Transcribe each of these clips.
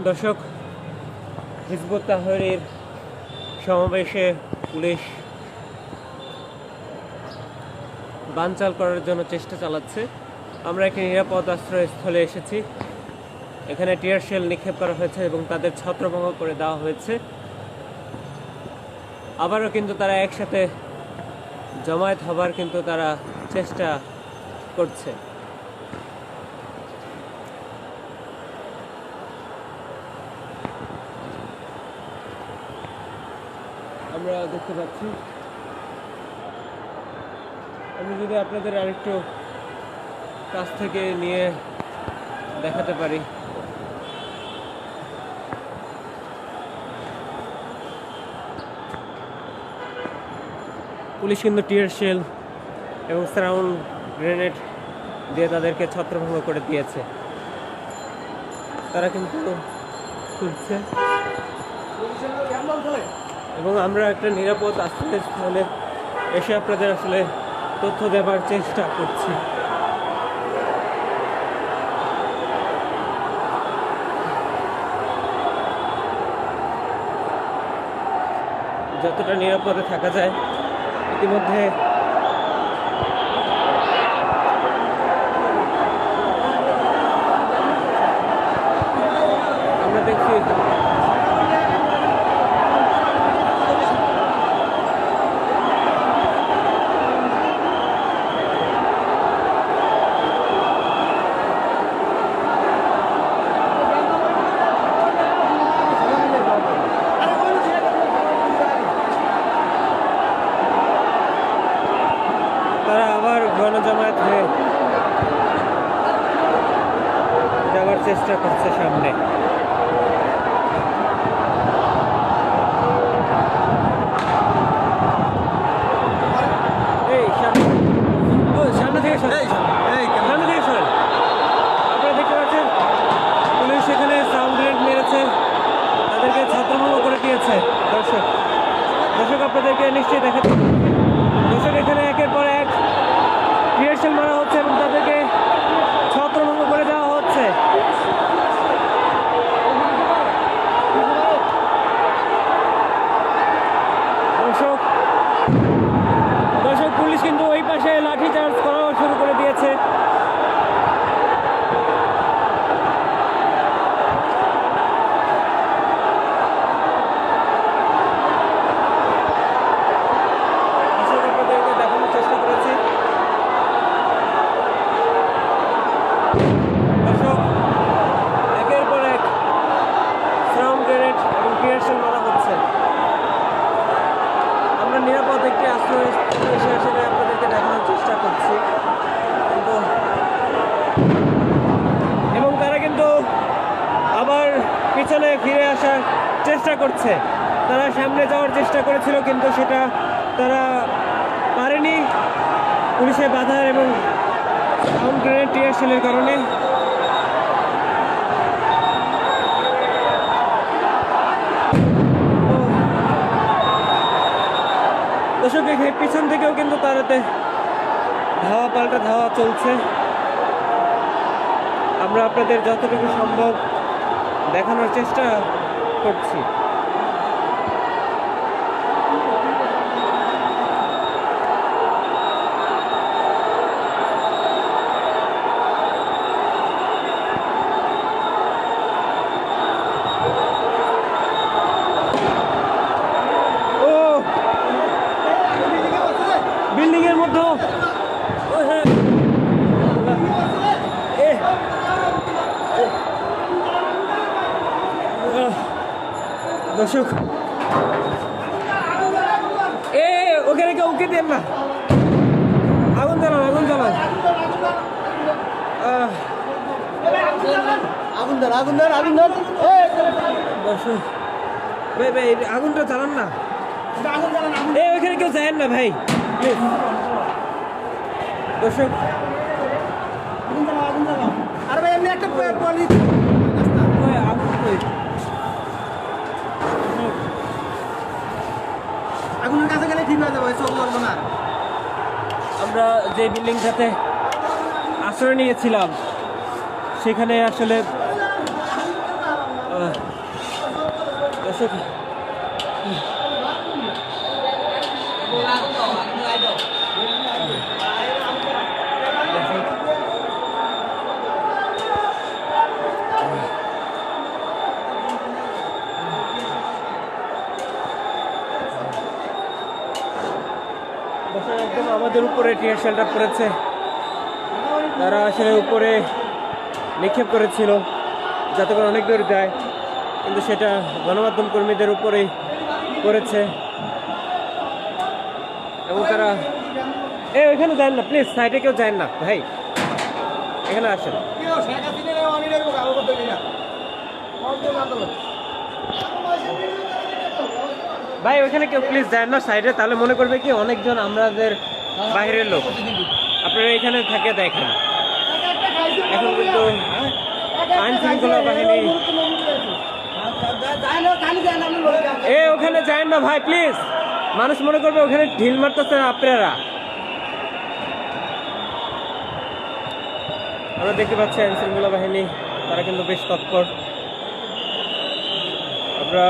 দর্শক, Hizb ut Tahrir সমাবেশে police বানচাল করার জন্য চেষ্টা চালাচ্ছে। আমরা একটি নিরাপদ আশ্রয়স্থলে এসেছি। এখানে টিয়ার শেল নিক্ষেপ করা হয়েছে এবং তাদের ছত্রভঙ্গ করে দেওয়া হয়েছে। আবারও কিন্তু তারা একসাথে জমায়েত হবার কিন্তু তারা চেষ্টা করছে। আমরা দেখতে পাচ্ছি, আমি যদি আপনাদের আরেকটু কাছ থেকে নিয়ে দেখাতে পারি। পুলিশ কিন্তু টিয়ার শেল এবং সাউন্ড গ্রেনেড দিয়ে তাদেরকে ছত্রভঙ্গ করে দিয়েছে। তারা কিন্তু খুঁজছে এবং আমরা একটা নিরাপদ আশ্রয়স্থলে এসে আপনাদের আসলে তথ্য দেওয়ার চেষ্টা করছি। যতটা নিরাপদে থাকা যায়। ইতিমধ্যে আমরা দেখছি তারা আবার গণজমায়েত হয়ে যাওয়ার চেষ্টা করছে সামনে। এই সামনে থেকে সরেন, সামনে থেকে সরেন। আপনারা দেখতে পাচ্ছেন পুলিশ এখানে সাউন্ড গ্রেনেড মেরেছে, তাদেরকে ছত্রভঙ্গ করে দিয়েছে। দর্শক আপনাদেরকে নিশ্চয়ই দেখাতে, দর্শক এখানে একের পর এক টিয়ার শেল মারা হচ্ছে এবং তাদেরকে ছত্রভঙ্গ করে দেওয়া হচ্ছে। দর্শক পুলিশ কিন্তু ওই পাশে লাঠিচার্জ করা শুরু করে দিয়েছে। দেখানোর চেষ্টা করেছি। দর্শক একের পর এক সাউন্ড গ্রেনেড এবং টিয়ার শেল মারা হচ্ছে। আমরা নিরাপদ একটি আশ্রয়স্থলে এসে আসলে আপনাদেরকে দেখানোর চেষ্টা করছি, কিন্তু এবং তারা কিন্তু আবার পিছনে ফিরে আসার চেষ্টা করছে। তারা সামনে যাওয়ার চেষ্টা করেছিল কিন্তু সেটা তারা পারেনি পুলিশের বাধার এবং সাউন্ড গ্রেনেড টিয়ার শেলের কারণে। দর্শক পিছন থেকেও কিন্তু তারাতে ধাওয়া পাল্টা ধাওয়া চলছে। আমরা আপনাদের যতটুকু সম্ভব দেখানোর চেষ্টা করছি। বিল্ডিং এর মধ্যে দর্শক ওখানে কেউ উঠে দেন না, আগুন জ্বালান, আগুন জ্বালান, দর্শক ভাই আগুনটা জ্বালান না, ওইখানে কেউ যায় না ভাই প্লিজ। দর্শক আরে ভাই এমনি একটা আগুনের কাছে গেলে ঠিক হয়ে যাবে, চোখ করবো না। আমরা যে বিল্ডিংটাতে আশ্রয় নিয়েছিলাম সেখানে আসলে দর্শক একদম আমাদের উপরে টিয়ার শেলটা পড়েছে। তারা আসলে উপরে নিক্ষেপ করেছিল যাতে করে অনেক দূর যায়, কিন্তু সেটা গণমাধ্যম কর্মীদের উপরেই করেছে এবং তারা ওইখানে যায় না, প্লিজ সাইডে কেউ যায় না ভাই, এখানে আসেন। ভাই ওইখানে কেউ প্লিজ যায় না সাইডে, তাহলে মনে করবে কি অনেকজন আমাদের বাইরের লোক। আপনারা এখানে থাকে দেখেন, এখন কিন্তু আইন শৃঙ্খলা বাহিনী ওখানে যায় না ভাই প্লিজ, মানুষ মনে করবে ওখানে ঢিল মারতেছেন আপনারা। আমরা দেখতে পাচ্ছি আইন শৃঙ্খলা বাহিনী তারা কিন্তু বেশ তৎপর। আমরা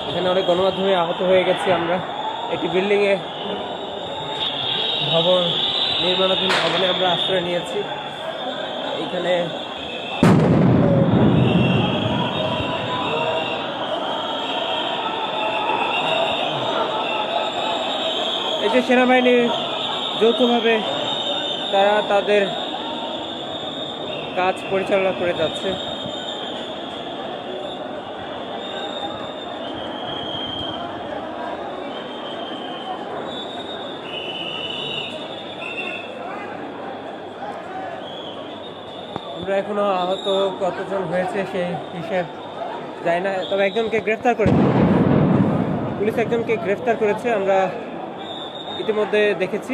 এখানে অনেক গণমাধ্যমে আহত হয়ে গেছি। আমরা একটি বিল্ডিংয়ে ভবন নির্মাণাধীন ভবনে আমরা আশ্রয় নিয়েছি। এখানে এই যে সেনাবাহিনী যৌথভাবে তারা তাদের কাজ পরিচালনা করে যাচ্ছে। আমরা এখনো আহত কতজন হয়েছে সেই হিসেব যায় না, তবে একজনকে গ্রেফতার করেছে পুলিশ, একজনকে গ্রেফতার করেছে আমরা ইতিমধ্যে দেখেছি।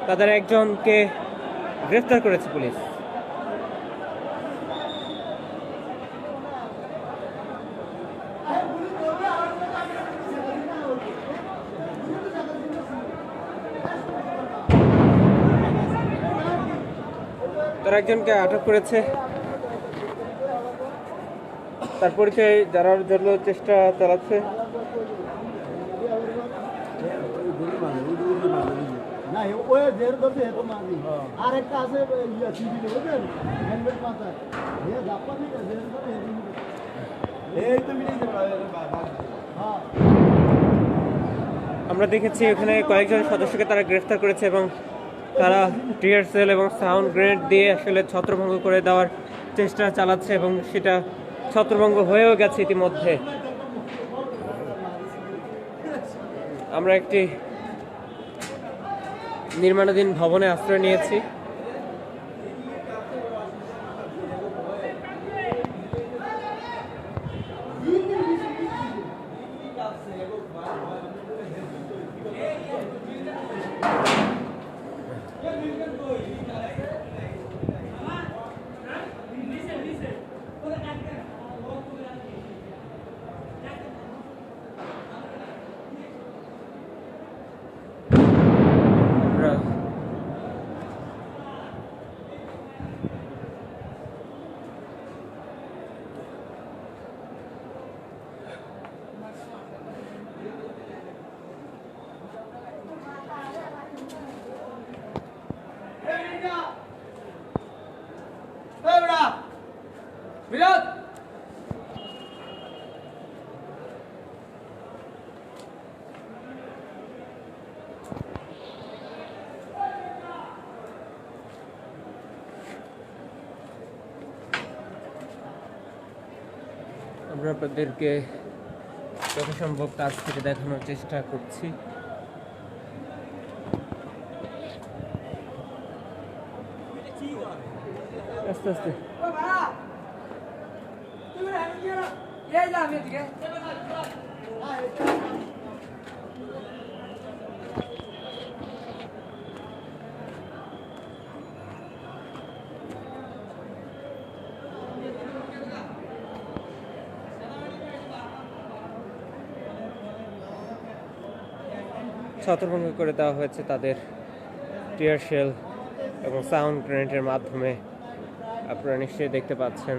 তাদের একজনকে গ্রেফতার করেছে পুলিশ। তারা একজনকে আটক করেছে, তার পরিচয় জানার জন্য চেষ্টা চালাচ্ছে। না ওই জের দতে এত মাঝি আর একটা আছে ইয়া টিভি বুঝেন হেলমেট মাথায় এ জাপানি জের দতে এই তো মিলে হ্যাঁ আমরা দেখেছি এখানে কয়েকজন সদস্যকে তারা গ্রেফতার করেছে এবং তারা টিয়ার সেল এবং সাউন্ড গ্রেনেড দিয়ে আসলে ছত্রভঙ্গ করে দেওয়ার চেষ্টা চালাচ্ছে এবং সেটা ছত্রভঙ্গ হয়েও গেছে ইতিমধ্যে। আমরা একটি নির্মাণাধীন ভবনে আশ্রয় নিয়েছি। আমরা আপনাদেরকে যত সম্ভব কাছ থেকে দেখানোর চেষ্টা করছি। আস্তে আস্তে ছত্রভঙ্গ করে দেওয়া হয়েছে তাদের টিয়ার শেল এবং সাউন্ড গ্রেনেডের মাধ্যমে আপনারা নিশ্চয়ই দেখতে পাচ্ছেন